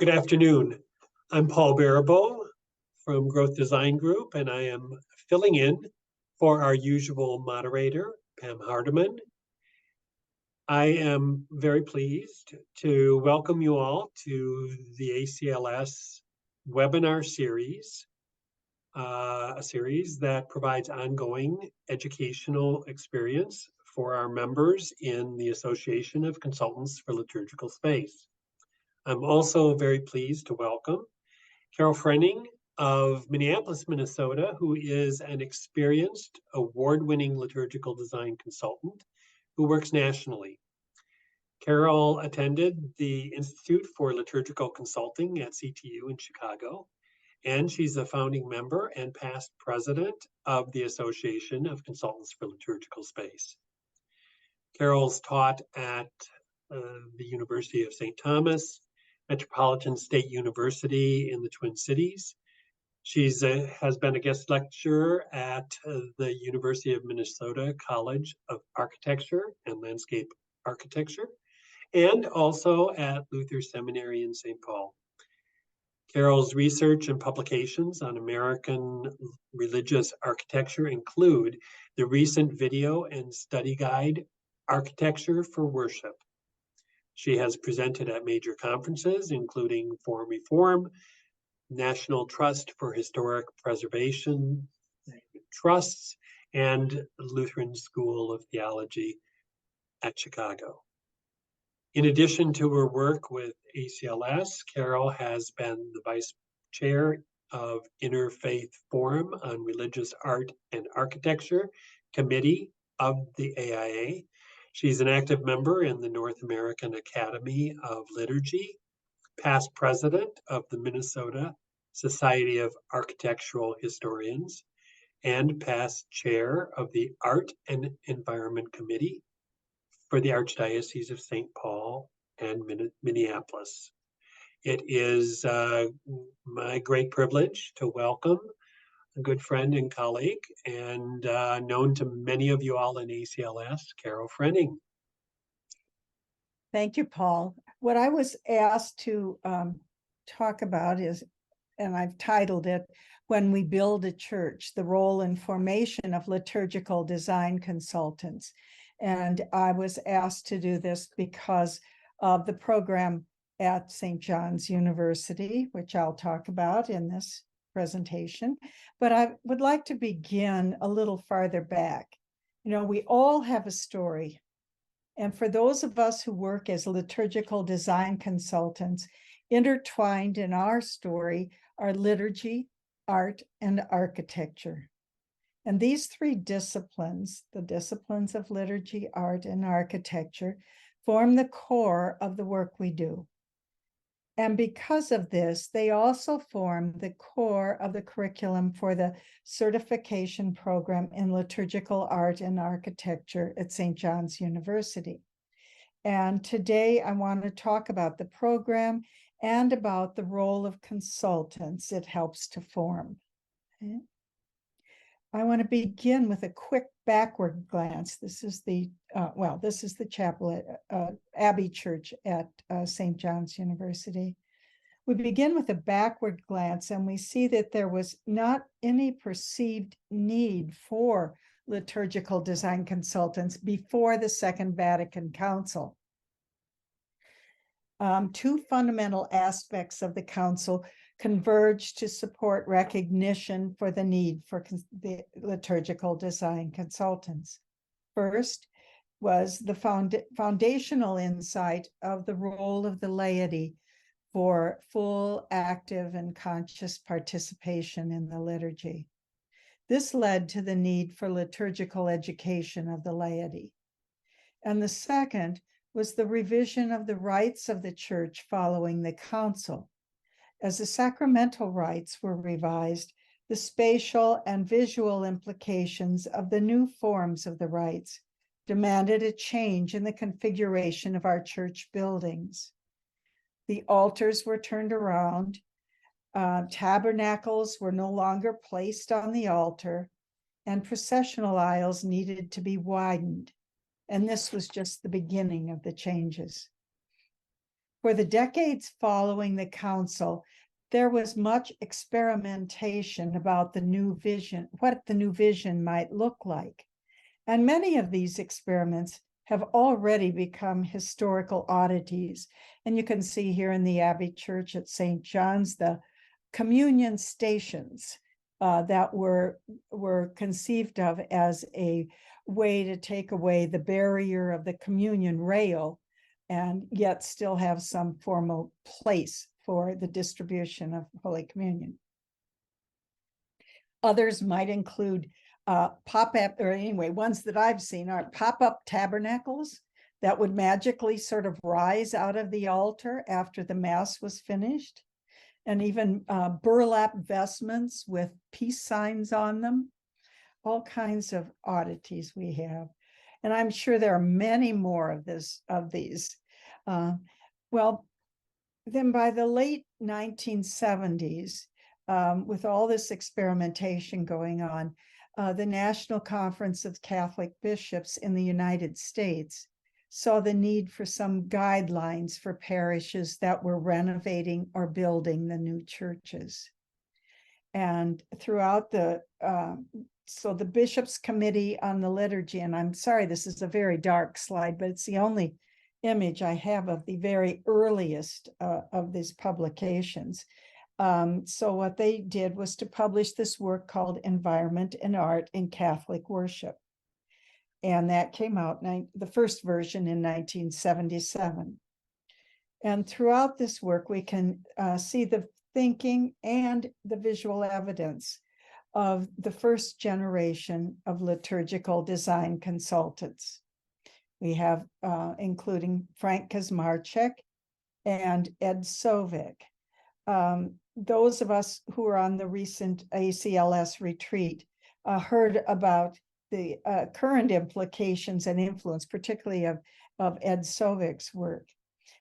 Good afternoon. I'm Paul Barabo from Growth Design Group, and I am filling in for our usual moderator, Pam Hardiman. I am very pleased to welcome you all to the ACLS webinar series, a series that provides ongoing educational experience for our members in the Association of Consultants for Liturgical Space. I'm also very pleased to welcome Carol Frenning of Minneapolis, Minnesota, who is an experienced, award-winning liturgical design consultant who works nationally. Carol attended the Institute for Liturgical Consulting at CTU in Chicago, and she's a founding member and past president of the Association of Consultants for Liturgical Space. Carol's taught at the University of St. Thomas, Metropolitan State University in the Twin Cities. She's has been a guest lecturer at the University of Minnesota College of Architecture and Landscape Architecture, and also at Luther Seminary in St. Paul. Carol's research and publications on American religious architecture include the recent video and study guide, Architecture for Worship. She has presented at major conferences, including Forum Reform, National Trust for Historic Preservation Trusts, and Lutheran School of Theology at Chicago. In addition to her work with ACLS, Carol has been the vice chair of Interfaith Forum on Religious Art and Architecture Committee of the AIA. She's an active member in the North American Academy of Liturgy, past president of the Minnesota Society of Architectural Historians, and past chair of the Art and Environment Committee for the Archdiocese of St. Paul and Minneapolis. It is my great privilege to welcome a good friend and colleague, and known to many of you all in ACLS, Carol Frenning. Thank you, Paul. What I was asked to talk about is, and I've titled it, When We Build a Church, the Role and Formation of Liturgical Design Consultants. And I was asked to do this because of the program at St. John's University, which I'll talk about in this presentation. But I would like to begin a little farther back. You know, we all have a story. And for those of us who work as liturgical design consultants, intertwined in our story are liturgy, art, and architecture. And these three disciplines, the disciplines of liturgy, art, and architecture, form the core of the work we do. And because of this, they also form the core of the curriculum for the certification program in liturgical art and architecture at St. John's University. And today I want to talk about the program and about the role of consultants it helps to form. Okay. I want to begin with a quick backward glance. This is the chapel at Abbey Church at St. John's University. We begin with a backward glance, and we see that there was not any perceived need for liturgical design consultants before the Second Vatican Council. Two fundamental aspects of the council converged to support recognition for the need for the liturgical design consultants. First was the foundational insight of the role of the laity for full, active, and conscious participation in the liturgy. This led to the need for liturgical education of the laity. And the second was the revision of the rites of the church following the council. As the sacramental rites were revised, the spatial and visual implications of the new forms of the rites demanded a change in the configuration of our church buildings. The altars were turned around, tabernacles were no longer placed on the altar, and processional aisles needed to be widened. And this was just the beginning of the changes. For the decades following the council, there was much experimentation about the new vision, what the new vision might look like. And many of these experiments have already become historical oddities. And you can see here in the Abbey Church at St. John's, the communion stations that were conceived of as a way to take away the barrier of the communion rail and yet still have some formal place for the distribution of Holy Communion. Others might include pop-up, or anyway, ones that I've seen are pop-up tabernacles that would magically sort of rise out of the altar after the Mass was finished, and even burlap vestments with peace signs on them. All kinds of oddities we have. And I'm sure there are many more of these. Well, then by the late 1970s, with all this experimentation going on, the National Conference of Catholic Bishops in the United States saw the need for some guidelines for parishes that were renovating or building the new churches. And throughout so the Bishops' Committee on the Liturgy, and I'm sorry, this is a very dark slide, but it's the only image I have of the very earliest of these publications. So what they did was to publish this work called Environment and Art in Catholic Worship. And that came out, the first version in 1977. And throughout this work, we can see the thinking and the visual evidence of the first generation of liturgical design consultants. We have, including Frank Kazmarczyk and Ed Sovic. Those of us who were on the recent ACLS retreat heard about the current implications and influence, particularly of Ed Sovic's work.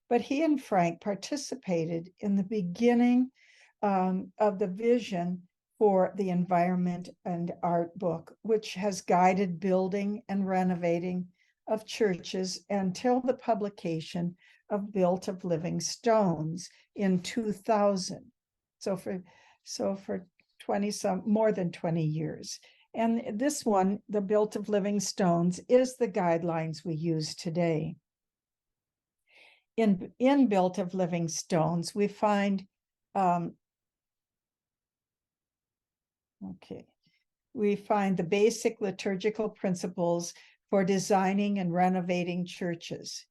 But he and Frank participated in the beginning of the vision for the Environment and Art book, which has guided building and renovating of churches until the publication of Built of Living Stones in 2000. So for more than 20 years. And this one, the Built of Living Stones, is the guidelines we use today. In Built of Living Stones, we find the basic liturgical principles for designing and renovating churches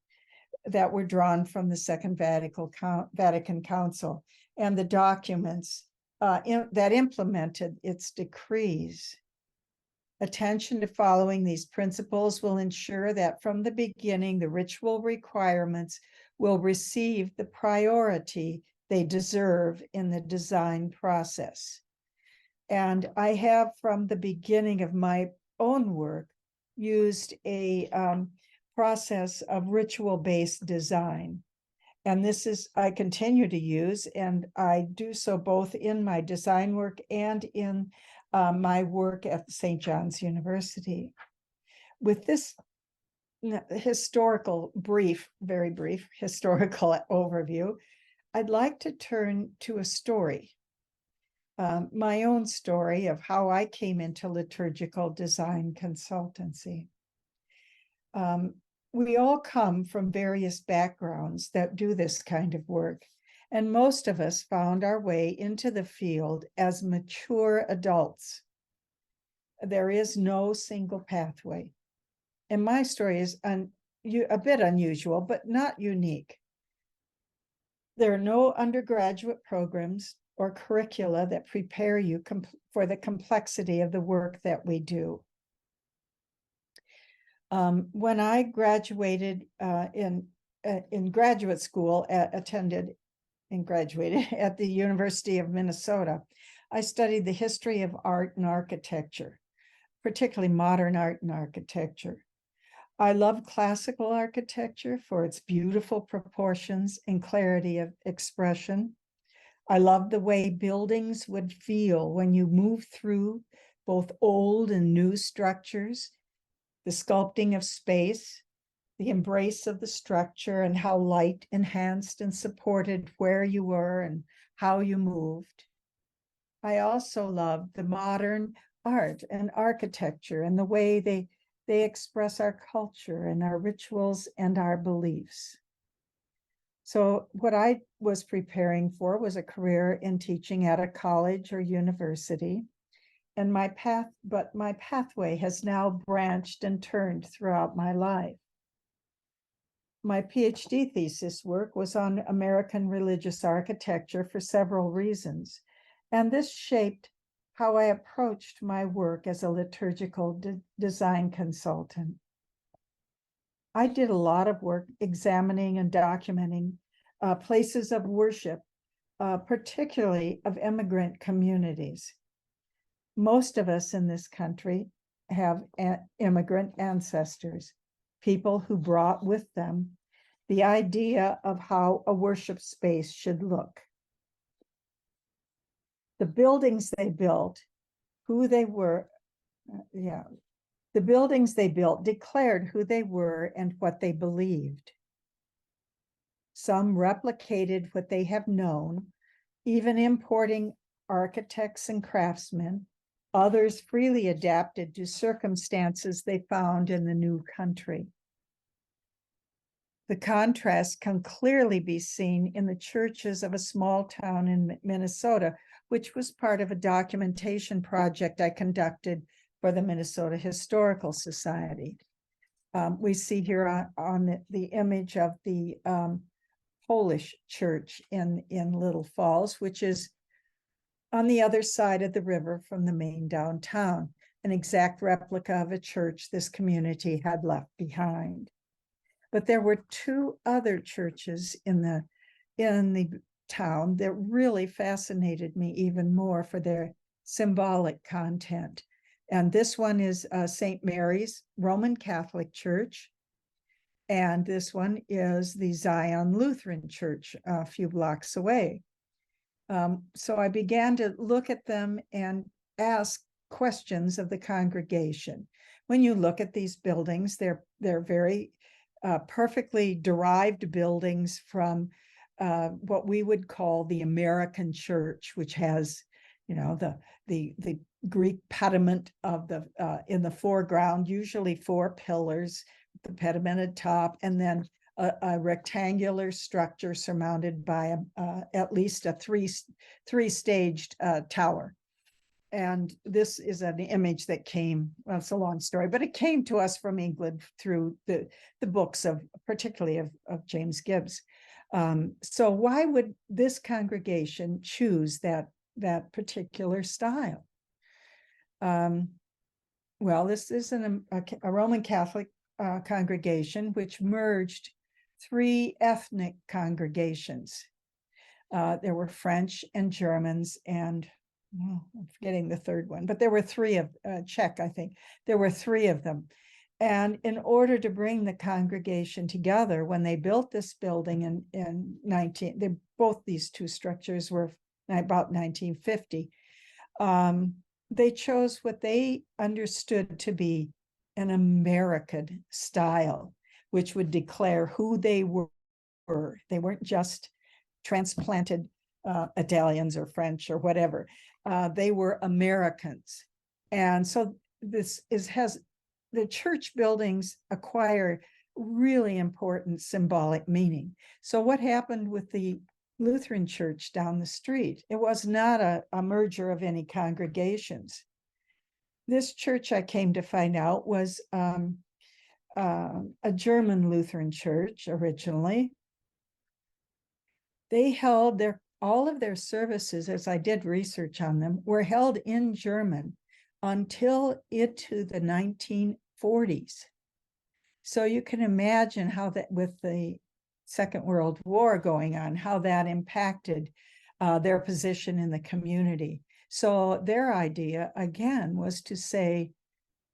that were drawn from the Second Vatican Council and the documents that implemented its decrees. Attention to following these principles will ensure that from the beginning, the ritual requirements will receive the priority they deserve in the design process. And I have, from the beginning of my own work, used a process of ritual-based design. And this is, I continue to use, and I do so both in my design work and in my work at St. John's University. With this very brief historical overview, I'd like to turn to a story, my own story of how I came into liturgical design consultancy. We all come from various backgrounds that do this kind of work, and most of us found our way into the field as mature adults. There is no single pathway. And my story is a bit unusual, but not unique. There are no undergraduate programs or curricula that prepare you for the complexity of the work that we do. When I graduated in graduate school, attended and graduated at the University of Minnesota, I studied the history of art and architecture, particularly modern art and architecture. I love classical architecture for its beautiful proportions and clarity of expression. I love the way buildings would feel when you move through both old and new structures, the sculpting of space, the embrace of the structure and how light enhanced and supported where you were and how you moved. I also loved the modern art and architecture and the way they express our culture and our rituals and our beliefs. So what I was preparing for was a career in teaching at a college or university. And my pathway has now branched and turned throughout my life. My PhD thesis work was on American religious architecture for several reasons, and this shaped how I approached my work as a liturgical design consultant. I did a lot of work examining and documenting places of worship, particularly of immigrant communities. Most of us in this country have immigrant ancestors, people who brought with them the idea of how a worship space should look. The buildings they built, who they were, the buildings they built declared who they were and what they believed. Some replicated what they have known, even importing architects and craftsmen. Others freely adapted to circumstances they found in the new country. The contrast can clearly be seen in the churches of a small town in Minnesota, which was part of a documentation project I conducted for the Minnesota Historical Society. We see here on the image of the Polish church in Little Falls, which is on the other side of the river from the main downtown, an exact replica of a church this community had left behind. But there were two other churches in the town that really fascinated me even more for their symbolic content. And this one is St. Mary's Roman Catholic Church. And this one is the Zion Lutheran Church a few blocks away. So I began to look at them and ask questions of the congregation. When you look at these buildings, they're very perfectly derived buildings from what we would call the American church, which has, the Greek pediment of in the foreground, usually 4 pillars, the pedimented top, and then a rectangular structure surmounted by at least a three-staged tower. And this is an image that came, well, it's a long story, but it came to us from England through the books particularly of James Gibbs. So why would this congregation choose that particular style? Well, this is a Roman Catholic congregation which merged 3 ethnic congregations. There were French and Germans and I'm forgetting the third one, but there were 3 of Czech, I think. There were 3 of them. And in order to bring the congregation together, when they built this building both these 2 structures were about 1950, they chose what they understood to be an American style, which would declare who they were. They weren't just transplanted Italians or French or whatever. They were Americans. And so the church buildings acquire really important symbolic meaning. So what happened with the Lutheran church down the street? It was not a merger of any congregations. This church, I came to find out, was a German Lutheran church originally. They held all of their services, as I did research on them, were held in German until into the 1940s. So you can imagine how that, with the Second World War going on, how that impacted their position in the community. So their idea, again, was to say,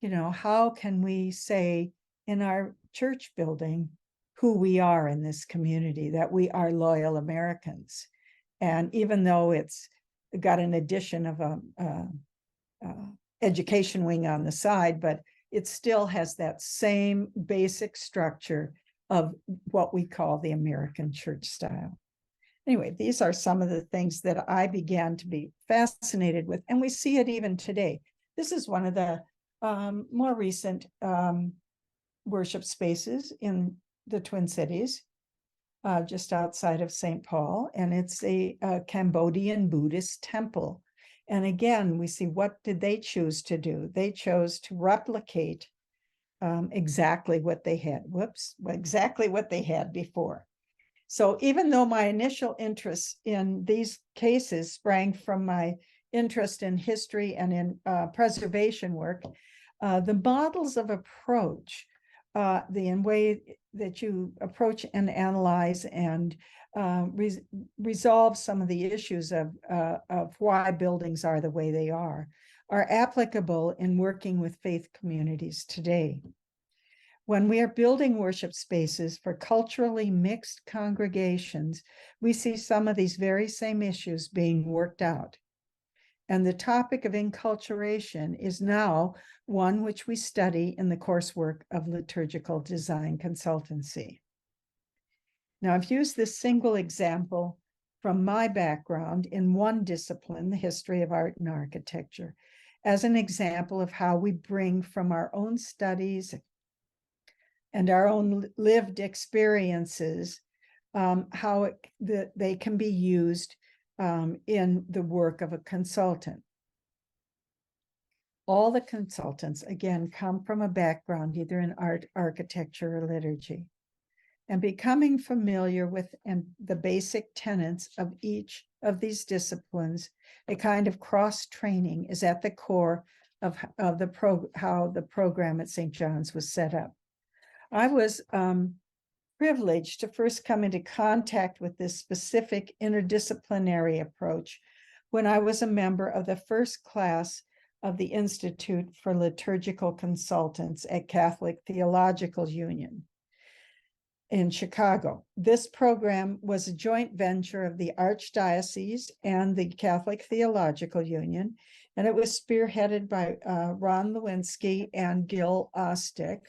how can we say in our church building who we are in this community, that we are loyal Americans. And even though it's got an addition of a education wing on the side, but it still has that same basic structure of what we call the American church style. Anyway, these are some of the things that I began to be fascinated with, and we see it even today. This is one of the more recent worship spaces in the Twin Cities, just outside of St. Paul, and it's a Cambodian Buddhist temple. And again, we see, what did they choose to do? They chose to replicate exactly what they had. Exactly what they had before. So even though my initial interest in these cases sprang from my interest in history and in preservation work, the models of approach, the way that you approach and analyze and resolve some of the issues of why buildings are the way they are applicable in working with faith communities today. When we are building worship spaces for culturally mixed congregations, we see some of these very same issues being worked out. And the topic of enculturation is now one which we study in the coursework of Liturgical Design Consultancy. Now, I've used this single example from my background in one discipline, the history of art and architecture, as an example of how we bring from our own studies and our own lived experiences, how they can be used in the work of a consultant. All the consultants, again, come from a background either in art, architecture, or liturgy. And becoming familiar with the basic tenets of each of these disciplines, a kind of cross-training is at the core of how the program at St. John's was set up. I was privileged to first come into contact with this specific interdisciplinary approach when I was a member of the first class of the Institute for Liturgical Consultants at Catholic Theological Union in Chicago. This program was a joint venture of the Archdiocese and the Catholic Theological Union, and it was spearheaded by Ron Lewinsky and Gil Ostick,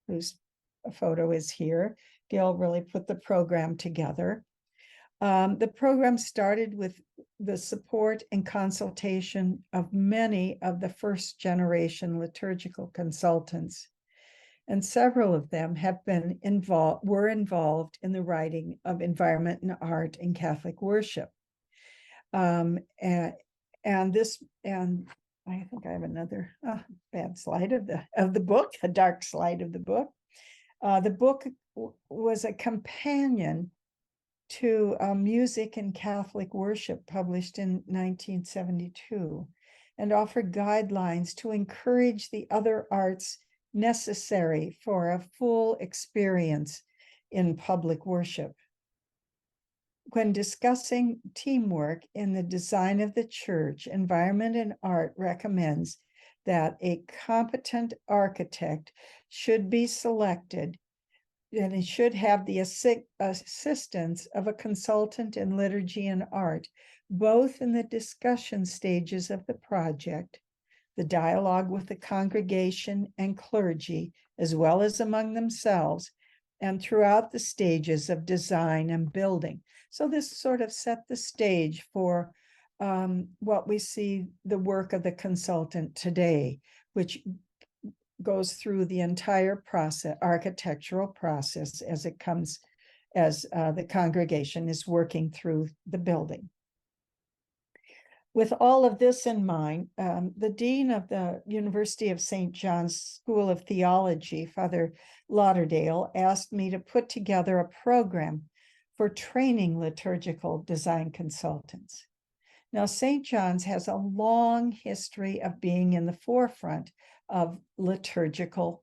whose photo is here. Gil really put the program together. The program started with the support and consultation of many of the first generation liturgical consultants, and several of them were involved in the writing of Environment and Art in Catholic Worship. And I think I have another bad slide of the book, a dark slide of the book. The book was a companion to Music in Catholic Worship, published in 1972, and offered guidelines to encourage the other arts necessary for a full experience in public worship. When discussing teamwork in the design of the church, Environment and Art recommends that a competent architect should be selected, and it should have the assistance of a consultant in liturgy and art, both in the discussion stages of the project, the dialogue with the congregation and clergy, as well as among themselves, and throughout the stages of design and building. So this sort of set the stage for what we see the work of the consultant today, which goes through the entire process, architectural process, as the congregation is working through the building. With all of this in mind, the Dean of the University of St. John's School of Theology, Father Lauderdale, asked me to put together a program for training liturgical design consultants. Now, St. John's has a long history of being in the forefront of liturgical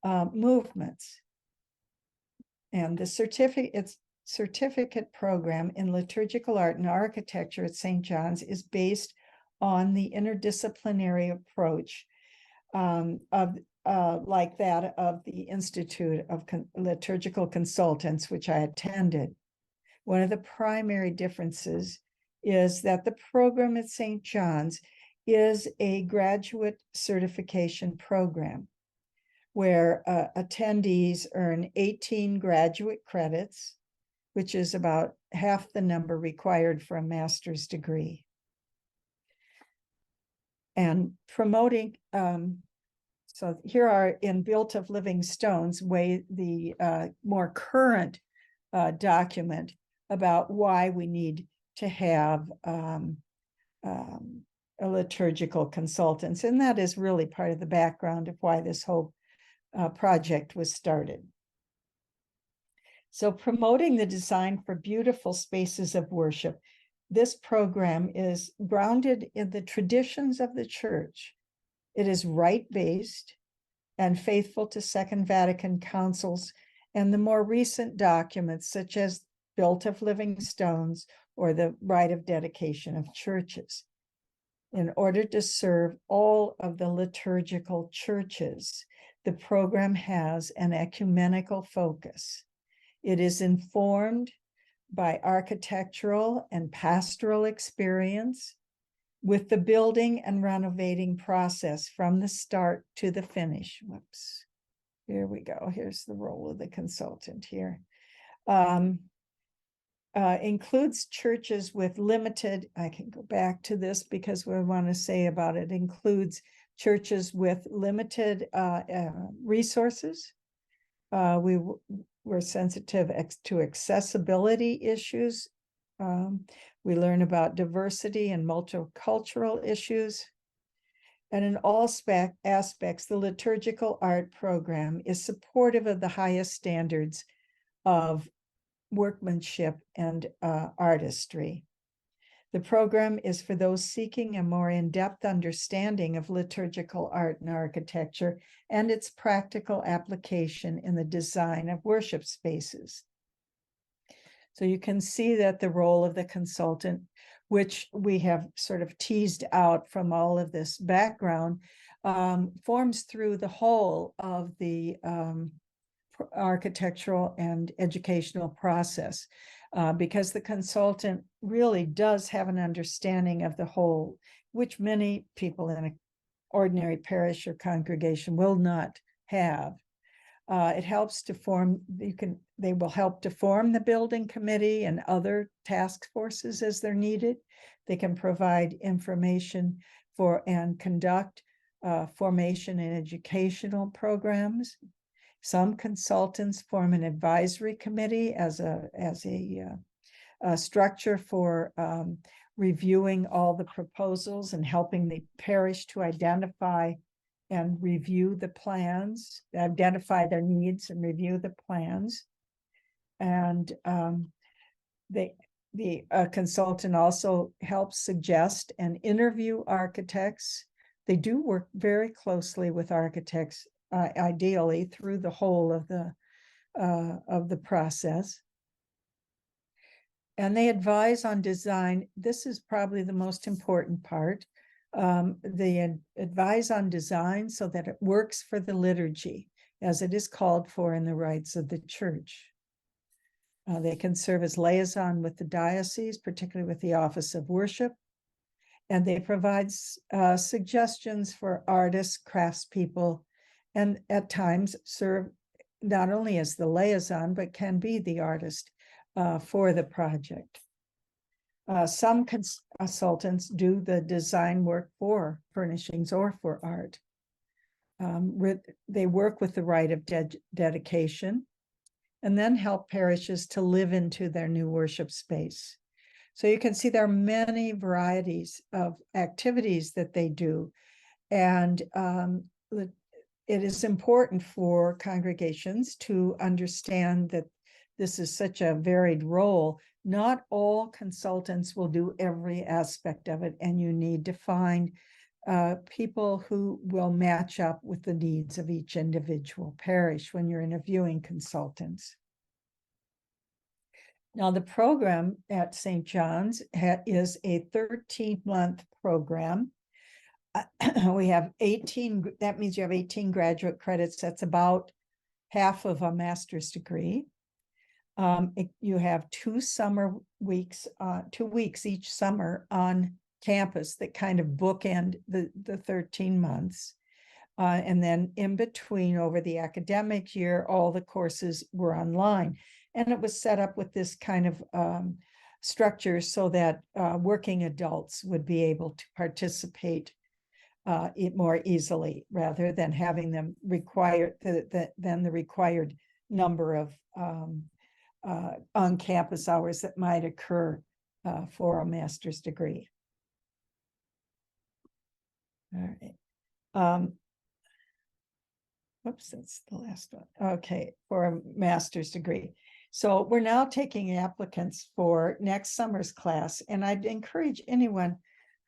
movements. And the certificate program in liturgical art and architecture at St. John's is based on the interdisciplinary approach like that of the Institute of Liturgical Consultants, which I attended. One of the primary differences is that the program at St. John's is a graduate certification program. where attendees earn 18 graduate credits, which is about half the number required for a master's degree. And promoting, so here are in Built of Living Stones, the more current document about why we need to have a liturgical consultants. And that is really part of the background of why this whole project was started. So promoting the design for beautiful spaces of worship. This program is grounded in the traditions of the church. It is rite-based and faithful to Second Vatican councils and the more recent documents such as Built of Living Stones or the Rite of Dedication of Churches. In order to serve all of the liturgical churches, the program has an ecumenical focus. It is informed by architectural and pastoral experience with the building and renovating process from the start to the finish. Whoops. Here we go. Here's the role of the consultant here. Includes churches with limited, I can go back to this because what I want to say about it includes churches with limited resources. We're sensitive to accessibility issues. We learn about diversity and multicultural issues. And in all aspects, the liturgical art program is supportive of the highest standards of workmanship and artistry. The program is for those seeking a more in-depth understanding of liturgical art and architecture and its practical application in the design of worship spaces. So you can see that the role of the consultant, which we have sort of teased out from all of this background, forms through the whole of the architectural and educational process, because the consultant really does have an understanding of the whole, which many people in an ordinary parish or congregation will not have. It helps to form, they will help to form the building committee and other task forces as they're needed. They can provide information for and conduct formation and educational programs. Some consultants form an advisory committee as a structure for reviewing all the proposals and helping the parish to identify and review the plans, identify their needs and review the plans. And the consultant also helps suggest and interview architects. They do work very closely with architects, ideally through the whole of the process. And they advise on design. This is probably the most important part. They advise on design so that it works for the liturgy as it is called for in the rites of the church. They can serve as liaison with the diocese, particularly with the Office of Worship. And they provide suggestions for artists, craftspeople, and at times serve not only as the liaison, but can be the artist for the project. Some consultants do the design work for furnishings or for art. They work with the rite of dedication and then help parishes to live into their new worship space. So you can see there are many varieties of activities that they do. And it is important for congregations to understand that this is such a varied role. Not all consultants will do every aspect of it, and you need to find people who will match up with the needs of each individual parish when you're interviewing consultants. Now, the program at St. John's is a 13-month program. We have 18, that means you have 18 graduate credits. That's about half of a master's degree. You have 2 summer weeks, 2 weeks each summer on campus that kind of bookend the 13 months. And then in between, over the academic year, all the courses were online. And it was set up with this kind of structure so that working adults would be able to participate it more easily, rather than having them require than the required number of on-campus hours that might occur for a master's degree. All right. Whoops, that's the last one. Okay, for a master's degree. So we're now taking applicants for next summer's class, and I'd encourage anyone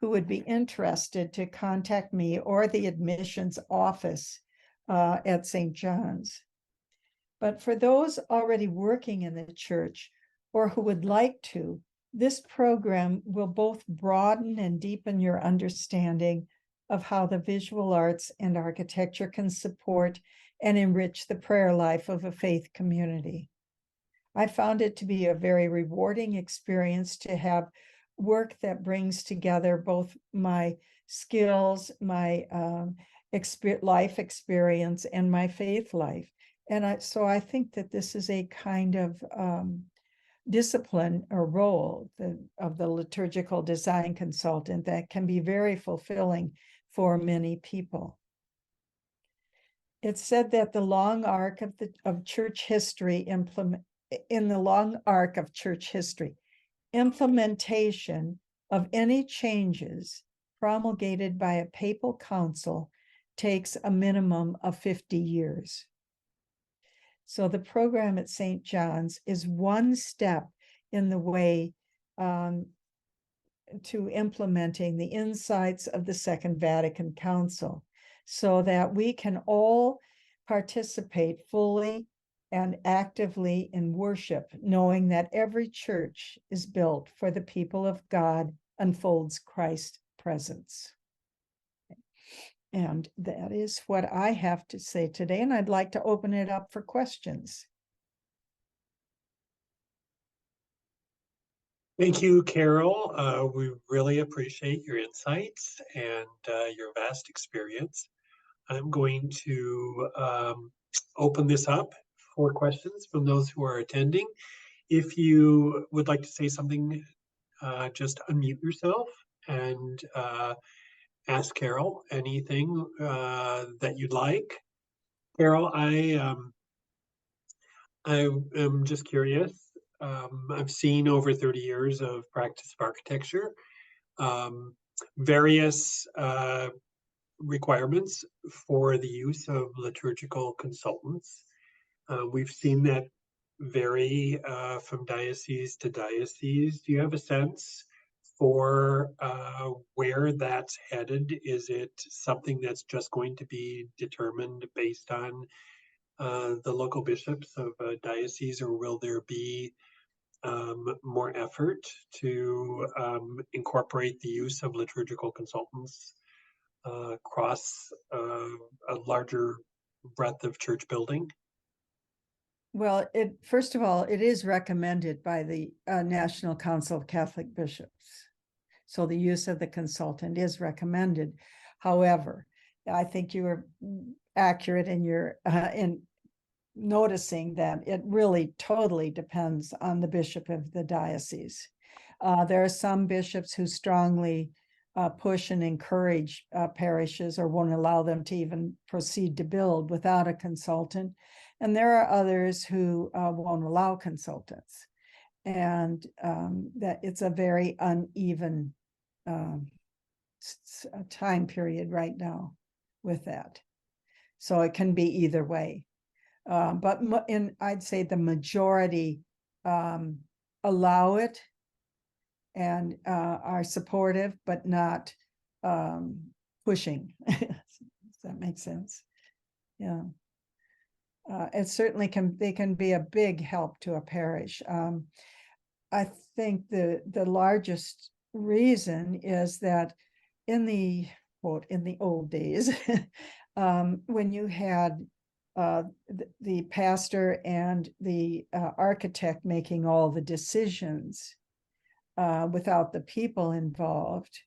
who would be interested to contact me or the admissions office at St. John's. But for those already working in the church or who would like to, this program will both broaden and deepen your understanding of how the visual arts and architecture can support and enrich the prayer life of a faith community. I found it to be a very rewarding experience to have work that brings together both my skills, my life experience, and my faith life. And so I think that this is a kind of discipline or role of the liturgical design consultant that can be very fulfilling for many people. It's said that the long arc of church history implementation of any changes promulgated by a papal council takes a minimum of 50 years. So the program at St. John's is one step in the way to implementing the insights of the Second Vatican Council, so that we can all participate fully and actively in worship, knowing that every church is built for the people of God, unfolds Christ's presence. And that is what I have to say today, and I'd like to open it up for questions. Thank you, Carol. We really appreciate your insights and your vast experience. I'm going to open this up for questions from those who are attending. If you would like to say something, just unmute yourself and ask Carol anything that you'd like. Carol, I am just curious. I've seen over 30 years of practice of architecture, various requirements for the use of liturgical consultants. We've seen that vary from diocese to diocese. Do you have a sense for where that's headed? Is it something that's just going to be determined based on the local bishops of a diocese, or will there be more effort to incorporate the use of liturgical consultants across a larger breadth of church building? Well, first of all, it is recommended by the National Council of Catholic Bishops. So the use of the consultant is recommended. However, I think you were accurate in noticing that it really totally depends on the bishop of the diocese. There are some bishops who strongly push and encourage parishes, or won't allow them to even proceed to build without a consultant. And there are others who won't allow consultants. And that it's a very uneven time period right now with that. So it can be either way. But I'd say the majority allow it and are supportive, but not pushing. Does that make sense? Yeah. It certainly they can be a big help to a parish. I think the largest reason is that in the old days, when you had the pastor and the architect making all the decisions without the people involved,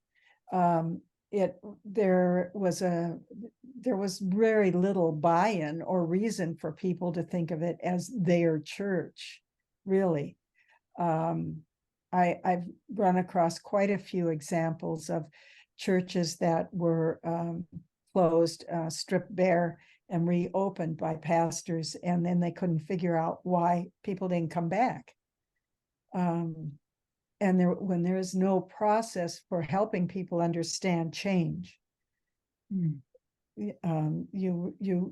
there was very little buy-in or reason for people to think of it as their church, really. I've run across quite a few examples of churches that were closed, stripped bare, and reopened by pastors, and then they couldn't figure out why people didn't come back. And when there is no process for helping people understand change, you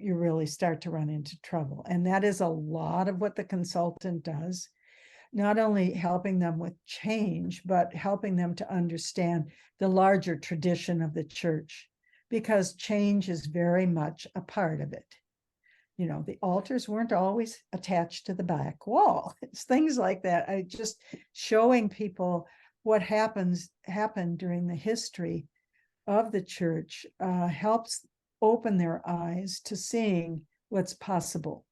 really start to run into trouble. And that is a lot of what the consultant does, not only helping them with change, but helping them to understand the larger tradition of the church, because change is very much a part of it. You know, the altars weren't always attached to the back wall. It's things like that. I just showing people what happened during the history of the church helps open their eyes to seeing what's possible,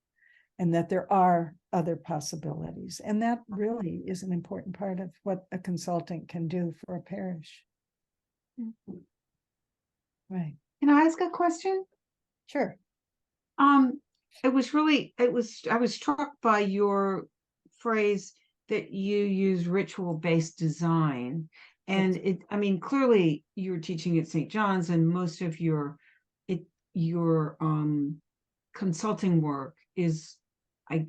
and that there are other possibilities. And that really is an important part of what a consultant can do for a parish. Right. Can I ask a question? Sure. I was struck by your phrase that you use ritual-based design. And clearly you're teaching at St. John's, and most of your consulting work is, I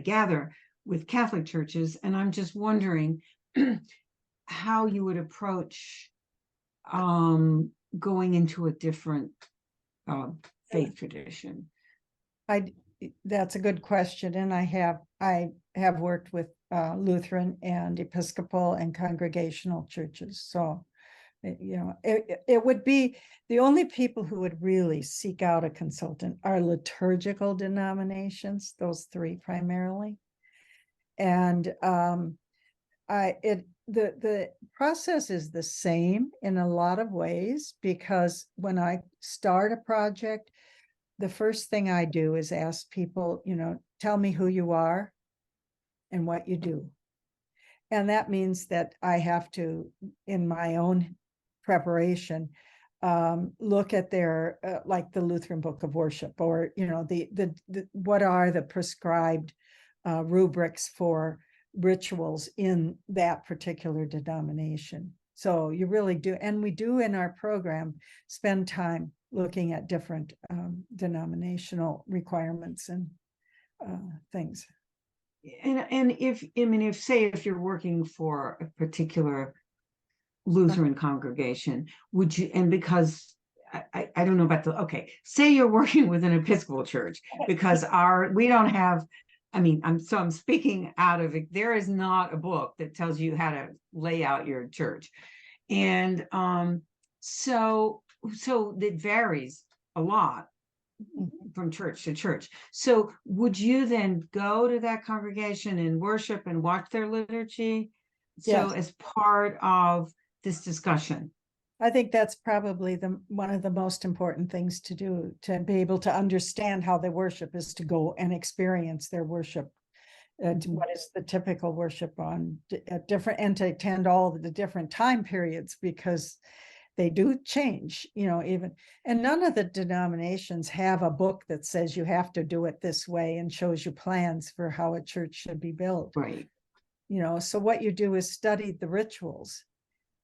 gather, with Catholic churches. And I'm just wondering how you would approach going into a different faith tradition. That's a good question. And I have worked with Lutheran and Episcopal and Congregational churches. So, it would be the only people who would really seek out a consultant are liturgical denominations, those three primarily. And the process is the same in a lot of ways, because when I start a project, the first thing I do is ask people, tell me who you are and what you do. And that means that I have to, in my own preparation, look at their, like the Lutheran Book of Worship, or, the what are the prescribed rubrics for rituals in that particular denomination. So you really do, and we do in our program spend time looking at different denominational requirements and things. And if you're working for a particular Lutheran congregation, would you, and because I don't know about say you're working with an Episcopal church, because we don't have, I'm speaking out of it. There is not a book that tells you how to lay out your church. And so it varies a lot from church to church. So would you then go to that congregation and worship and watch their liturgy? So Yes. As part of this discussion. I think that's probably one of the most important things to do, to be able to understand how they worship, is to go and experience their worship. What is the typical worship on different, and to attend all the different time periods, because they do change, even, and none of the denominations have a book that says you have to do it this way and shows you plans for how a church should be built. Right. So what you do is study the rituals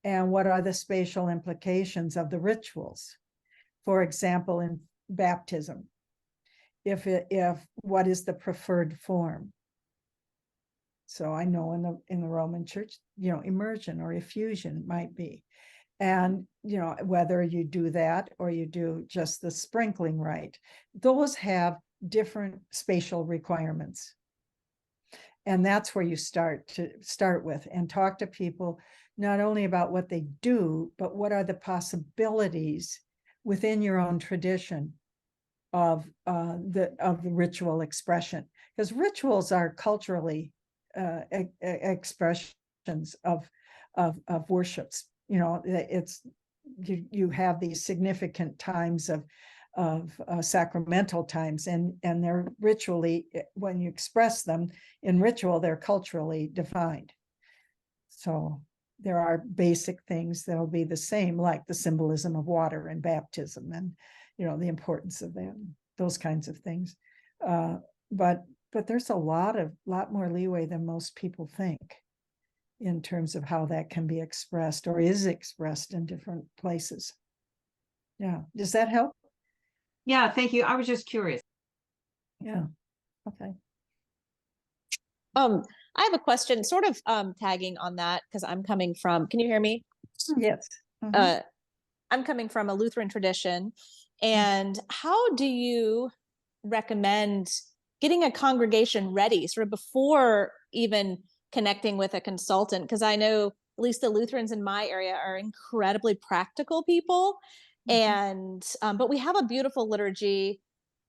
and what are the spatial implications of the rituals. For example, in baptism, if what is the preferred form? So I know in the Roman Church, immersion or effusion might be. And, whether you do that or you do just the sprinkling rite, those have different spatial requirements. And that's where you start with and talk to people, not only about what they do, but what are the possibilities within your own tradition of the ritual expression. Because rituals are culturally expressions of worships. It's you have these significant times of sacramental times, and they're ritually, when you express them in ritual, they're culturally defined. So there are basic things that'll be the same, like the symbolism of water and baptism, and the importance of that, those kinds of things. But there's a lot more leeway than most people think in terms of how that can be expressed or is expressed in different places. Yeah, does that help? Yeah, thank you. I was just curious. Yeah, okay. I have a question, sort of tagging on that, because I'm coming from, can you hear me? Yes. Mhm. I'm coming from a Lutheran tradition. And how do you recommend getting a congregation ready sort of before even connecting with a consultant? Because I know at least the Lutherans in my area are incredibly practical people. And but we have a beautiful liturgy,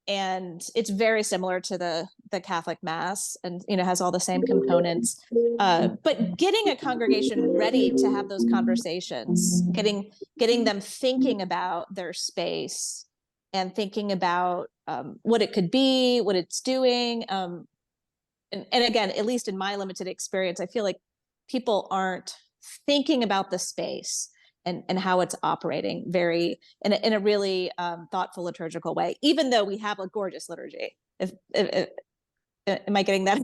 and it's very similar to the Catholic Mass, and has all the same components. But getting a congregation ready to have those conversations, getting them thinking about their space and thinking about what it could be, what it's doing. And again, at least in my limited experience, I feel like people aren't thinking about the space and how it's operating very in a really thoughtful liturgical way, even though we have a gorgeous liturgy. Am I getting that?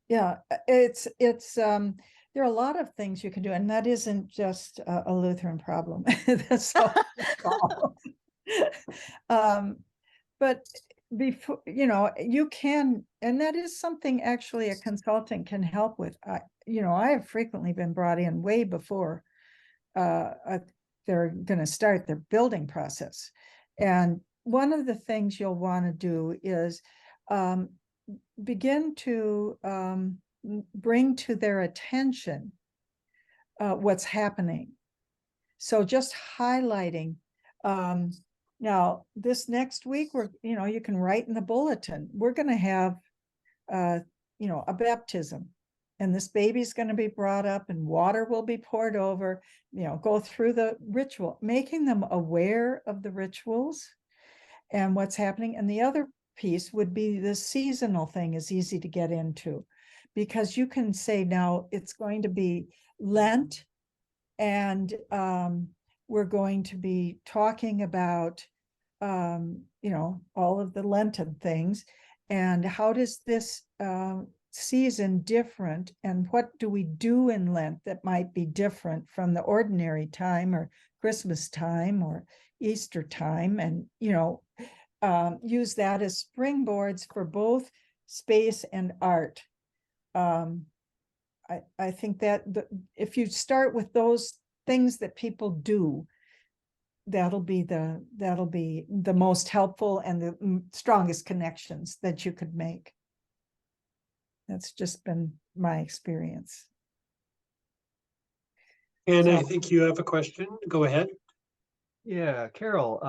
Yeah. It's there are a lot of things you can do, and that isn't just a Lutheran problem. That's all. But before, you can, and that is something actually a consultant can help with. I have frequently been brought in way before they're going to start their building process. And one of the things you'll want to do is begin to bring to their attention what's happening. So just highlighting, now this next week, you can write in the bulletin, we're going to have, a baptism, and this baby's going to be brought up and water will be poured over, go through the ritual, making them aware of the rituals and what's happening. And the other piece would be the seasonal thing is easy to get into, because you can say, now it's going to be Lent, and we're going to be talking about all of the Lenten things, and how does this season different, and what do we do in Lent that might be different from the ordinary time or Christmas time or Easter time, and use that as springboards for both space and art. I think that if you start with those things that people do, that'll be the most helpful and the strongest connections that you could make. That's just been my experience. And I think you have a question. Go ahead. Yeah, Carol,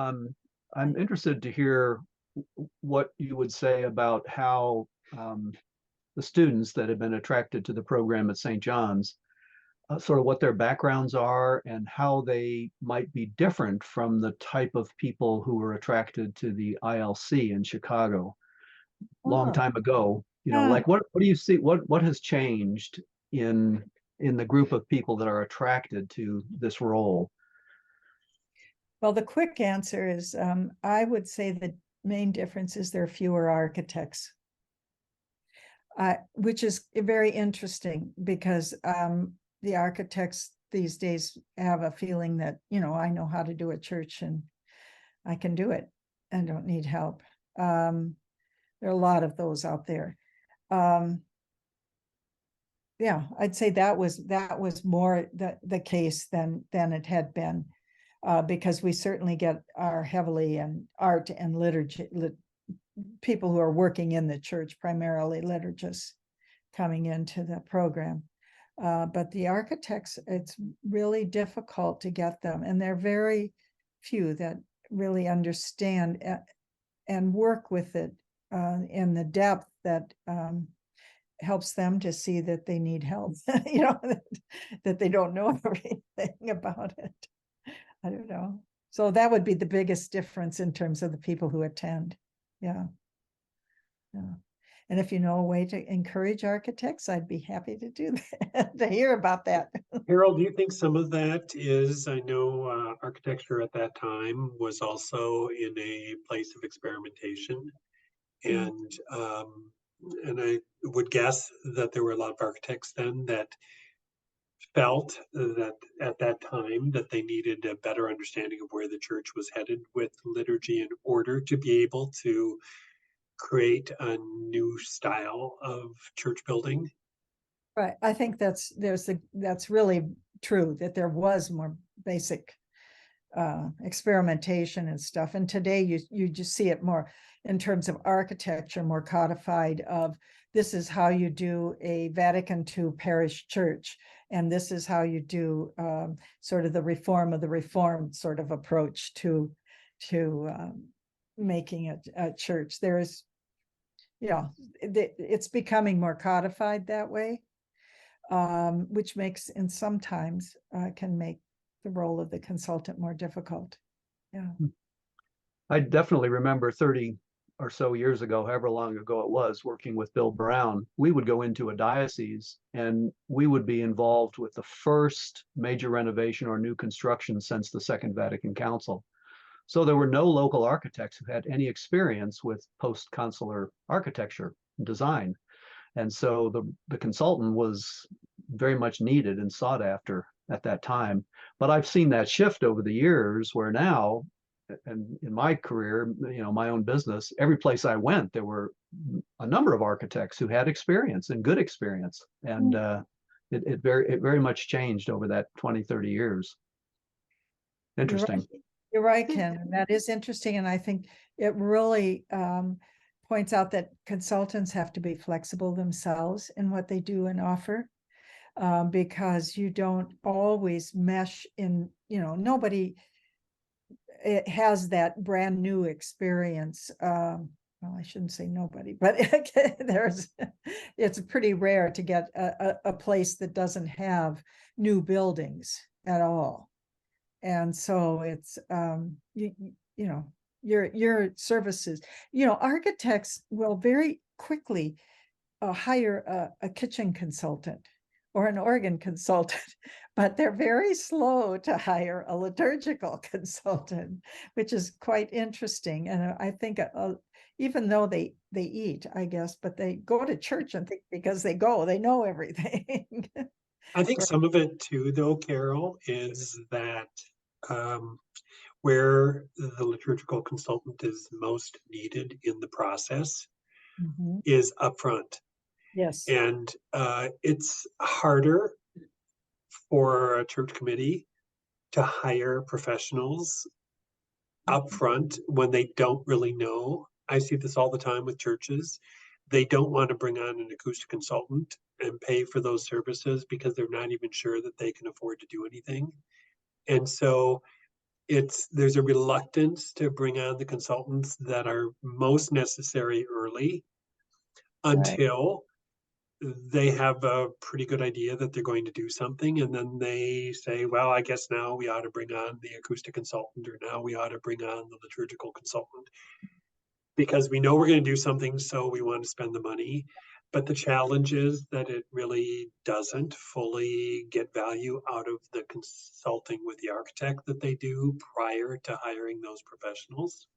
I'm interested to hear what you would say about how the students that have been attracted to the program at St. John's, sort of what their backgrounds are and how they might be different from the type of people who were attracted to the ILC in Chicago long time ago. Like what do you see? What has changed in the group of people that are attracted to this role? Well, the quick answer is, I would say the main difference is there are fewer architects, which is very interesting, because the architects these days have a feeling that, I know how to do a church and I can do it and don't need help. There are a lot of those out there. Yeah, I'd say that was more the case than it had been. Because we certainly get our heavily in art and liturgy, people who are working in the church, primarily liturgists, coming into the program. But the architects, it's really difficult to get them, and they're very few that really understand and work with it in the depth that helps them to see that they need help, that they don't know everything about it. I don't know. So that would be the biggest difference in terms of the people who attend. Yeah. And if you know a way to encourage architects, I'd be happy to do that, to hear about that. Harold, do you think some of that is, I know architecture at that time was also in a place of experimentation. And I would guess that there were a lot of architects then that felt that at that time that they needed a better understanding of where the church was headed with liturgy in order to be able to create a new style of church building. Right. I think that's really true, that there was more basic experimentation and stuff. And today you just see it more in terms of architecture, more codified of this is how you do a Vatican II parish church. And this is how you do sort of the reform of the reformed sort of approach to making a church. There is, it's becoming more codified that way, which makes, and sometimes can make the role of the consultant more difficult. Yeah. I definitely remember 30 or so years ago, however long ago it was, working with Bill Brown. We would go into a diocese and we would be involved with the first major renovation or new construction since the Second Vatican Council. So there were no local architects who had any experience with post-consular architecture and design. And so the consultant was very much needed and sought after at that time. But I've seen that shift over the years where now, and in my career, my own business, every place I went, there were a number of architects who had experience and good experience. And it very much changed over that 20, 30 years. Interesting. You're right, Ken. That is interesting. And I think it really points out that consultants have to be flexible themselves in what they do and offer, because you don't always mesh in, nobody has that brand new experience. Well, I shouldn't say nobody, but it's pretty rare to get a place that doesn't have new buildings at all. And so it's, your services, architects will very quickly hire a kitchen consultant or an organ consultant, but they're very slow to hire a liturgical consultant, which is quite interesting. And I think even though they eat, I guess, but they go to church and think because they know everything. I think some of it too, though, Carol, is that where the liturgical consultant is most needed in the process is upfront. Yes. And it's harder for a church committee to hire professionals upfront when they don't really know. I see this all the time with churches. They don't want to bring on an acoustic consultant and pay for those services because they're not even sure that they can afford to do anything. And so there's a reluctance to bring on the consultants that are most necessary early until they have a pretty good idea that they're going to do something. And then they say, well, I guess now we ought to bring on the acoustic consultant, or now we ought to bring on the liturgical consultant, because we know we're going to do something, so we want to spend the money. But the challenge is that it really doesn't fully get value out of the consulting with the architect that they do prior to hiring those professionals.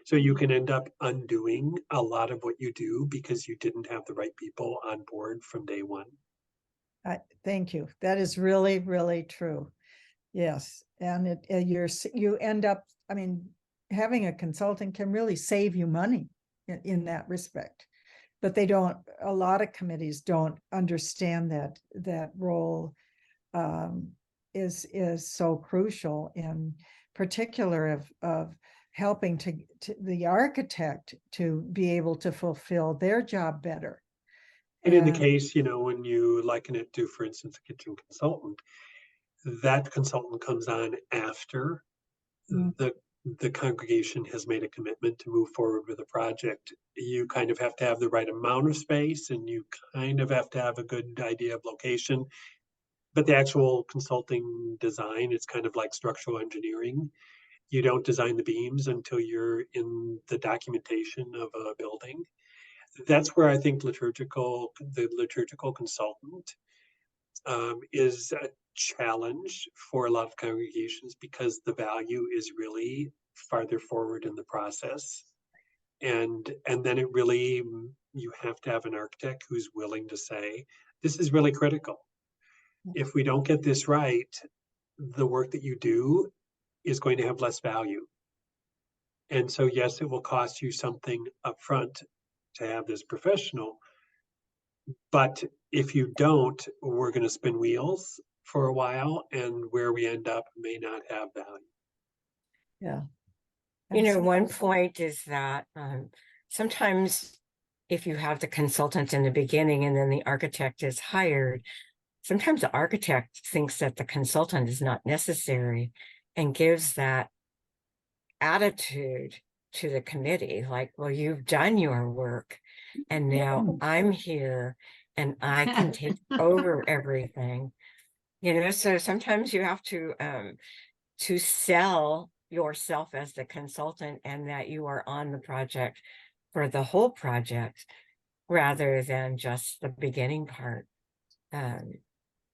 So you can end up undoing a lot of what you do because you didn't have the right people on board from day one. Thank you. That is really, really true. Yes. And you end up, having a consultant can really save you money in that respect. But a lot of committees don't understand that role is so crucial, in particular of helping to the architect to be able to fulfill their job better. And in the case, when you liken it to, for instance, a kitchen consultant, that consultant comes on after the congregation has made a commitment to move forward with a project. You kind of have to have the right amount of space, and you kind of have to have a good idea of location. But the actual consulting design, it's kind of like structural engineering. You don't design the beams until you're in the documentation of a building. that's where I think the liturgical consultant is a challenge for a lot of congregations, because the value is really farther forward in the process. And then it really, you have to have an architect who's willing to say, this is really critical. If we don't get this right, the work that you do is going to have less value. And so, yes, it will cost you something upfront to have this professional, but if you don't, we're going to spin wheels for a while, and where we end up may not have value. Yeah. You know, Absolutely. one point is that sometimes if you have the consultant in the beginning and then the architect is hired, sometimes the architect thinks that the consultant is not necessary and gives that attitude to the committee, like, well, you've done your work and now I'm here and I can take over everything. You know, so sometimes you have to sell yourself as the consultant and that you are on the project for the whole project rather than just the beginning part.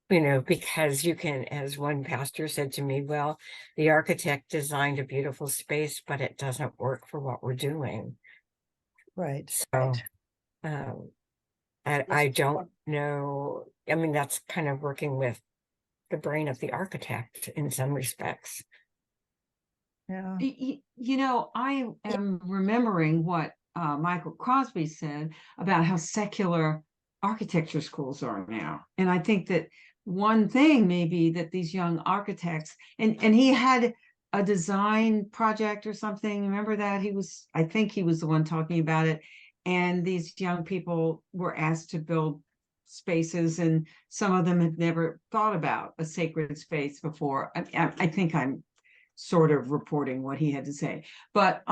You know, because you can, as one pastor said to me, well, the architect designed a beautiful space, but it doesn't work for what we're doing. Right. So I don't know. I mean, that's kind of working with the brain of the architect in some respects. Yeah. You know, I am remembering what Michael Crosby said about how secular architecture schools are now. And I think that one thing may be that these young architects, and he had a design project or something. Remember that? I think he was the one talking about it. And these young people were asked to build spaces, and some of them had never thought about a sacred space before. I think I'm sort of reporting what he had to say, but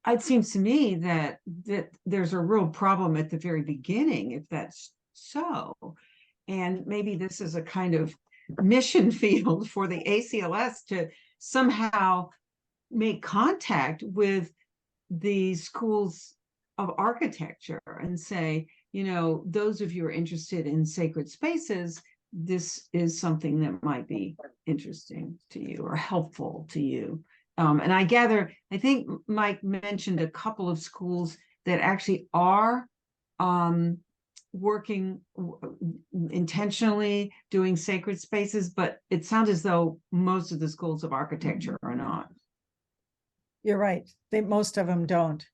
it seems to me that there's a real problem at the very beginning, if that's so. And maybe this is a kind of mission field for the ACLS to somehow make contact with the schools of architecture and say, you know, those of you who are interested in sacred spaces, this is something that might be interesting to you or helpful to you. And I think Mike mentioned a couple of schools that actually are working intentionally doing sacred spaces, but it sounds as though most of the schools of architecture are not. You're right. Most of them don't.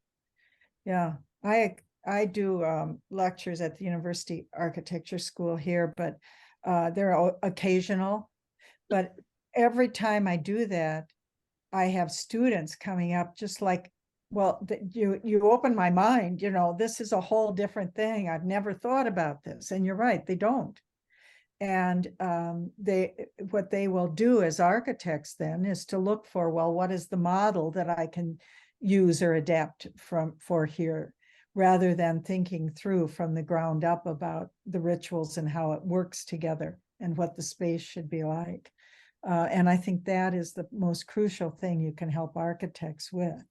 Yeah. I do lectures at the University Architecture School here, but they're occasional. But every time I do that, I have students coming up just like, well, you open my mind, you know, this is a whole different thing. I've never thought about this. And you're right, they don't. And what they will do as architects then is to look for, well, what is the model that I can use or adapt for here, rather than thinking through from the ground up about the rituals and how it works together and what the space should be like. And I think that is the most crucial thing you can help architects with,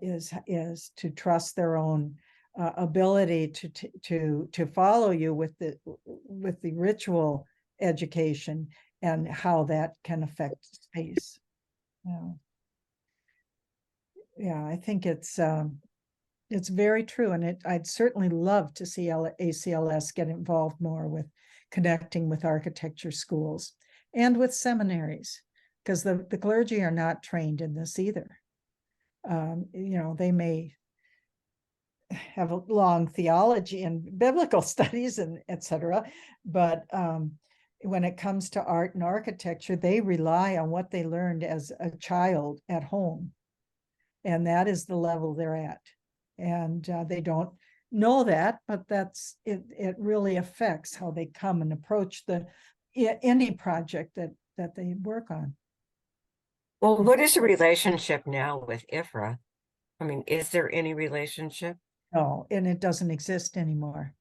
is to trust their own ability to follow you with the ritual education and how that can affect space. Yeah, I think it's very true, and I'd certainly love to see ACLS get involved more with connecting with architecture schools and with seminaries, because the clergy are not trained in this either. You know, they may have a long theology and biblical studies and etc., but when it comes to art and architecture, they rely on what they learned as a child at home, and that is the level they're at. And they don't know that, but that's it. It really affects how they come and approach any project that they work on. Well, what is the relationship now with IFRA? I mean, is there any relationship? No, and it doesn't exist anymore.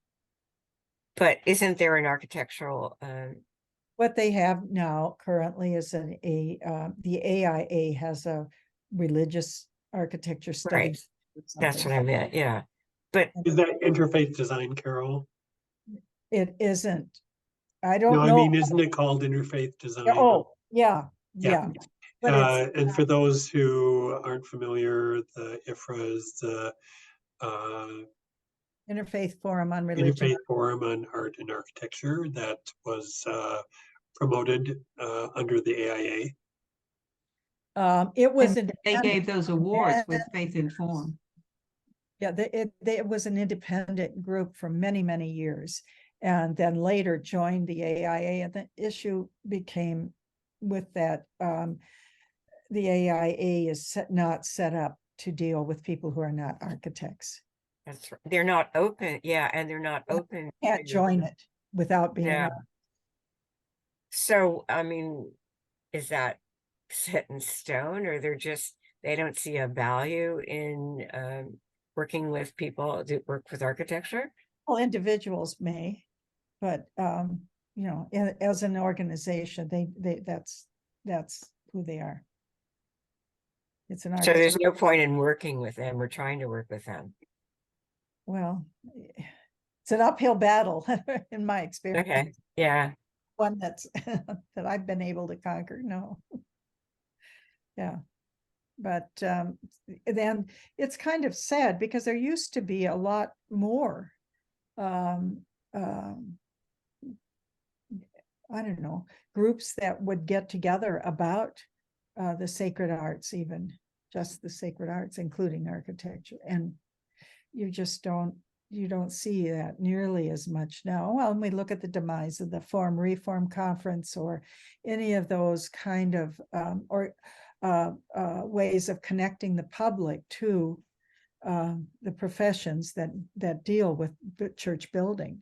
But isn't there an architectural? What they have now currently is the AIA has a religious architecture studies. That's what I meant. Yeah. But Is that interfaith design, Carol? It isn't. I No, don't I know. mean, isn't it called interfaith design? Oh, yeah, Yeah. yeah. But it's, And for those who aren't familiar, the IFRA's the Interfaith Forum on Religion. Interfaith Forum on Art and Architecture that was promoted under the AIA. It was And they independent. gave those awards with Faith Informed. Yeah, it was an independent group for many, many years, and then later joined the AIA. And the issue became with that, the AIA is not set up to deal with people who are not architects. that's they're not open. Yeah, and they're not open. Can't to- join it without being. Yeah. So, I mean, is that set in stone, or they don't see a value in working with people that work with architecture? Well, individuals may, but you know, as an organization, that's who they are. It's an So there's architect. no point in working with them or trying to work with them. Well, it's an uphill battle in my experience. Okay, yeah. One that's that I've been able to conquer. No. Yeah. But then it's kind of sad because there used to be a lot more I don't know, groups that would get together about the sacred arts, even just the sacred arts, including architecture. And you just don't see that nearly as much now. Well, when we look at the demise of the Forum Reform Conference or any of those kind of ways of connecting the public to the professions that deal with church building.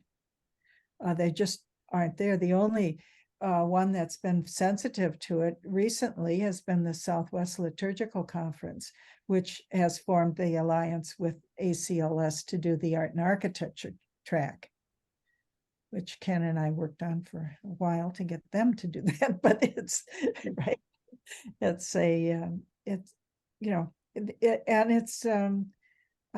They just aren't there. The only one that's been sensitive to it recently has been the Southwest Liturgical Conference, which has formed the alliance with ACLS to do the art and architecture track, which Ken and I worked on for a while to get them to do that. But it's right. It's it's, you know, and it's, I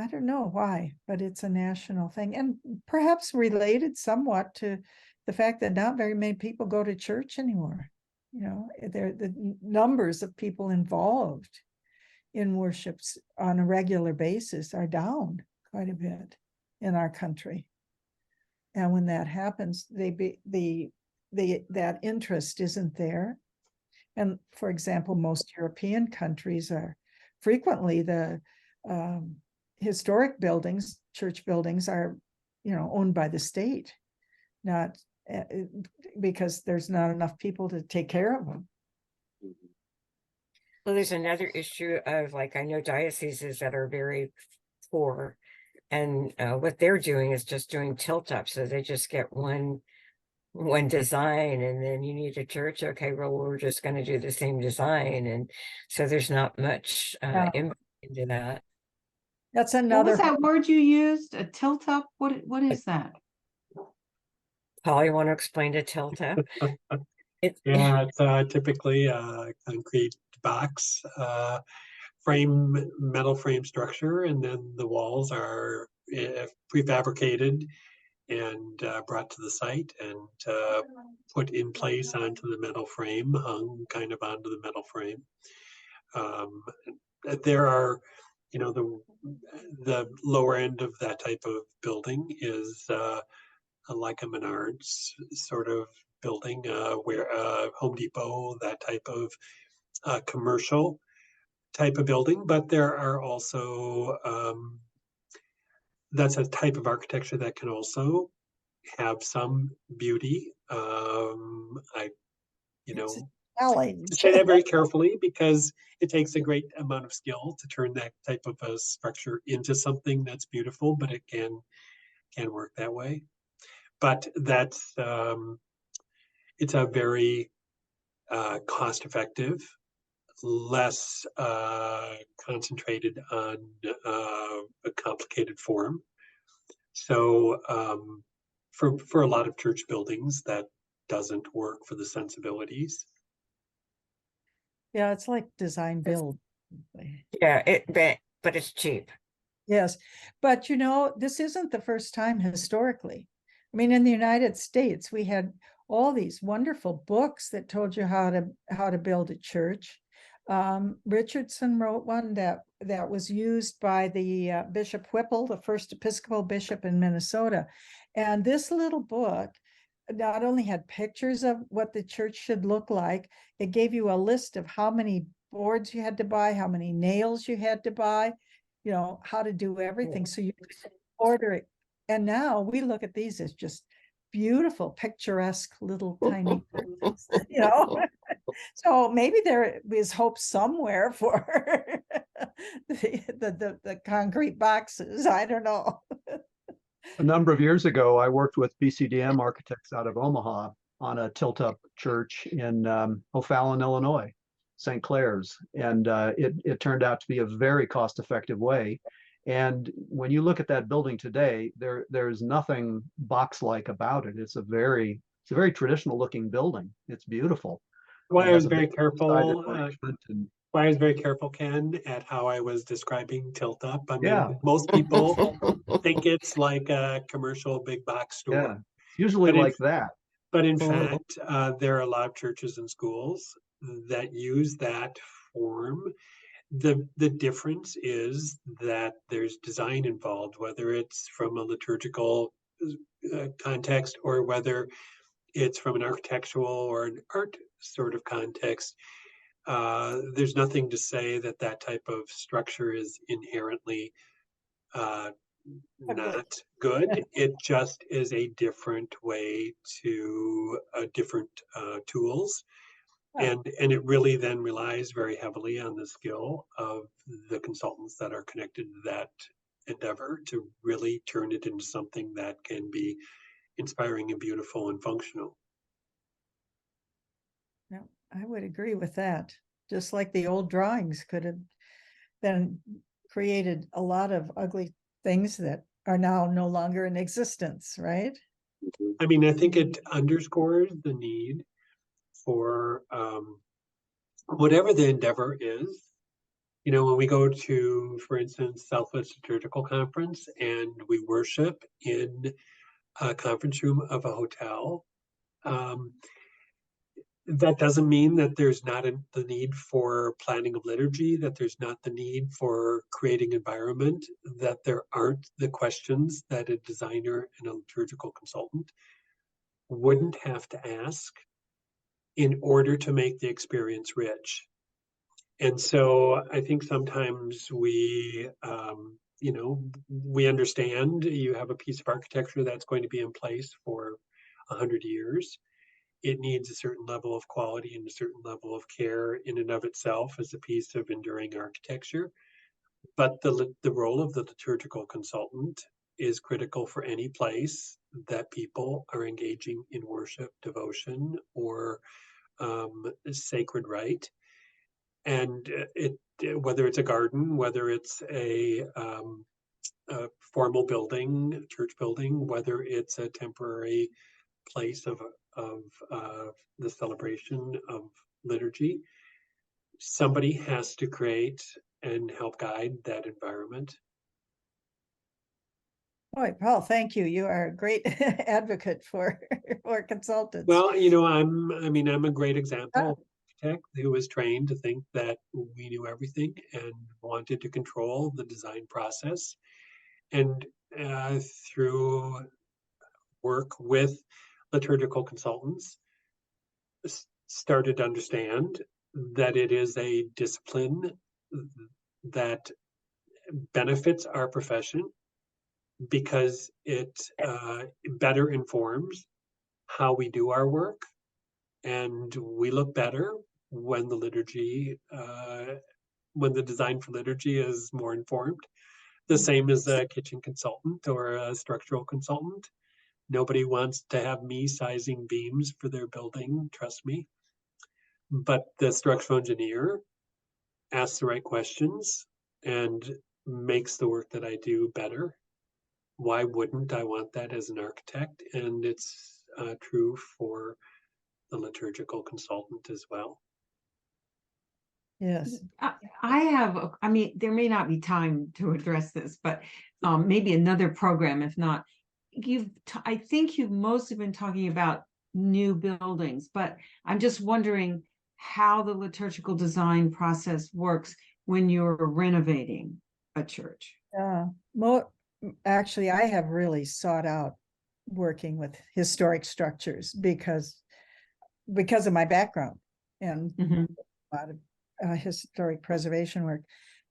don't know why, but it's a national thing, and perhaps related somewhat to the fact that not very many people go to church anymore. You know, the numbers of people involved in worships on a regular basis are down quite a bit in our country. And when that happens, that interest isn't there. And for example, most European countries are frequently the historic buildings, church buildings are, you know, owned by the state, not because there's not enough people to take care of them. Well, there's another issue of, like, I know dioceses that are very poor, and what they're doing is just doing tilt up. So they just get one design, and then you need a church. Okay, well, we're just going to do the same design. And so there's not much input into that. That's What another. was that word you used? A tilt up? What is that? Paul, you want to explain to tilt up? Yeah, it's typically a concrete box, metal frame structure, and then the walls are prefabricated and brought to the site and put in place onto the metal frame, hung kind of onto the metal frame. There are, you know, the lower end of that type of building is like a Menards sort of building, where Home Depot, that type of commercial type of building. But there are also that's a type of architecture that can also have some beauty. Say that very carefully, because it takes a great amount of skill to turn that type of a structure into something that's beautiful, but it can work that way. But that's it's a very cost-effective, less concentrated on a complicated form. So for a lot of church buildings, that doesn't work for the sensibilities. Yeah, it's like design build. Yeah, but it's cheap. Yes, but you know, this isn't the first time historically. I mean, in the United States, we had all these wonderful books that told you how to build a church. Richardson wrote one that was used by the Bishop Whipple, the first Episcopal bishop in Minnesota. And this little book not only had pictures of what the church should look like, it gave you a list of how many boards you had to buy, how many nails you had to buy, you know, how to do everything. So you could order it. And now we look at these as just beautiful, picturesque little tiny, you know. So maybe there is hope somewhere for the concrete boxes. I don't know. A number of years ago, I worked with BCDM architects out of Omaha on a tilt-up church in O'Fallon, Illinois, St. Clair's, and it turned out to be a very cost-effective way. And when you look at that building today, there's nothing box-like about it. It's a very traditional-looking building. It's beautiful. Why It I was has a very big careful, sided arrangement and why I was very careful, Ken, at how I was describing tilt up. I mean, yeah, most people think it's like a commercial big box store. yeah, it's usually But in, like that. but in fact, there are a lot of churches and schools that use that form. The difference is that there's design involved, whether it's from a liturgical context or whether it's from an architectural or an art sort of context. There's nothing to say that that type of structure is inherently not good. It just is a different way to different tools. And it really then relies very heavily on the skill of the consultants that are connected to that endeavor to really turn it into something that can be inspiring and beautiful and functional. Yeah, I would agree with that. Just like the old drawings could have been created a lot of ugly things that are now no longer in existence, right? I mean, I think it underscores the need for whatever the endeavor is. You know, when we go to, for instance, Southwest Liturgical Conference and we worship in a conference room of a hotel, that doesn't mean that there's not the need for planning of liturgy, that there's not the need for creating environment, that there aren't the questions that a designer and a liturgical consultant wouldn't have to ask in order to make the experience rich. And so I think sometimes we, you know, we understand you have a piece of architecture that's going to be in place for 100 years. It needs a certain level of quality and a certain level of care in and of itself as a piece of enduring architecture. But the role of the liturgical consultant is critical for any place that people are engaging in worship, devotion, or sacred rite. And whether it's a garden, whether it's a formal building, church building, whether it's a temporary place of the celebration of liturgy, somebody has to create and help guide that environment. Boy, Paul, thank you. You are a great advocate for consultants. Well, you know, I'm a great example of an architect who was trained to think that we knew everything and wanted to control the design process. And through work with liturgical consultants, started to understand that it is a discipline that benefits our profession because it better informs how we do our work, and we look better when the liturgy, when the design for liturgy is more informed. The same as a kitchen consultant or a structural consultant. Nobody wants to have me sizing beams for their building, trust me. But the structural engineer asks the right questions and makes the work that I do better. Why wouldn't I want that as an architect? And it's true for the liturgical consultant as well. Yes. I have, I mean, there may not be time to address this, but maybe another program, if not. I think you've mostly been talking about new buildings, but I'm just wondering how the liturgical design process works when you're renovating a church. Actually, I have really sought out working with historic structures because of my background and Mhm. a lot of historic preservation work.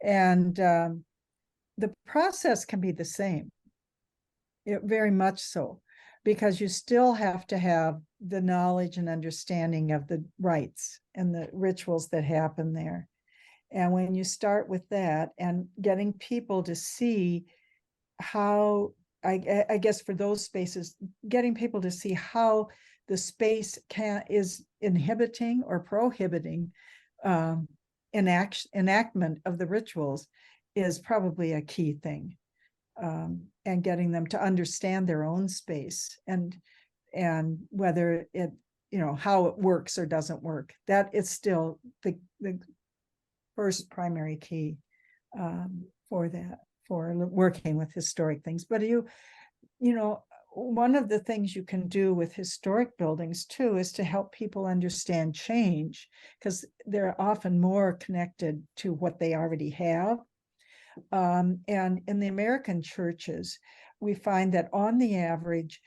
And the process can be the same. Very much so, because you still have to have the knowledge and understanding of the rites and the rituals that happen there. And when you start with that and getting people to see how, I guess for those spaces, getting people to see how the space is inhibiting or prohibiting enactment of the rituals is probably a key thing. And getting them to understand their own space and whether it, how it works or doesn't work. That is still the first primary key for working with historic things. But one of the things you can do with historic buildings too is to help people understand change, because they're often more connected to what they already have. And in the American churches, we find that on the average,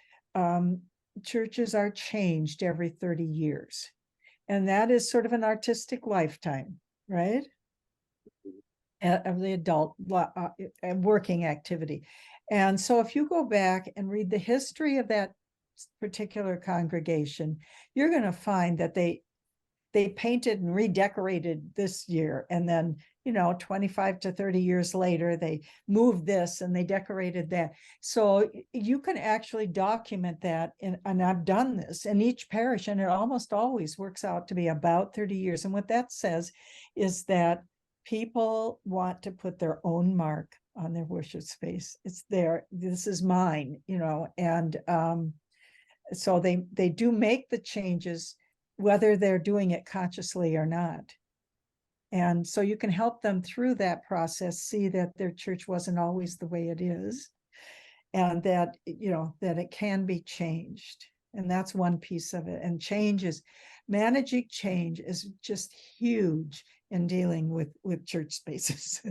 churches are changed every 30 years. And that is sort of an artistic lifetime, right? Of the adult working activity. And so if you go back and read the history of that particular congregation, you're going to find that they painted and redecorated this year, and then 25 to 30 years later they moved this and they decorated that. So you can actually document that, and I've done this in each parish, and it almost always works out to be about 30 years. And what that says is that people want to put their own mark on their worship space. It's this is mine, and so they do make the changes whether they're doing it consciously or not. And so you can help them through that process, see that their church wasn't always the way it is, and that, that it can be changed. And that's one piece of it. And managing change is just huge in dealing with church spaces.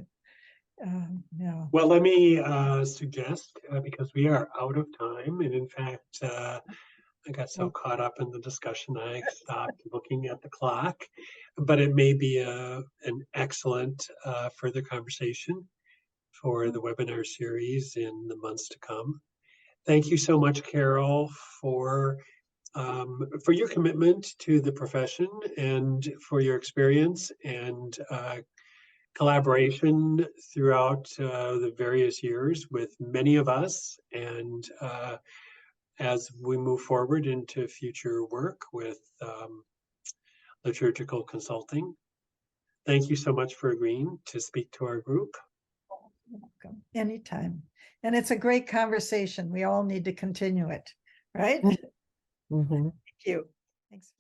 Yeah. Well, let me suggest, because we are out of time, and in fact, I got so caught up in the discussion, I stopped looking at the clock, but it may be an excellent further conversation for the webinar series in the months to come. Thank you so much, Carol, for your commitment to the profession and for your experience and collaboration throughout the various years with many of us, and as we move forward into future work with Liturgical Consulting. Thank you so much for agreeing to speak to our group. You're welcome. Anytime. And it's a great conversation. We all need to continue it, right? Mm-hmm. Thank you. Thanks.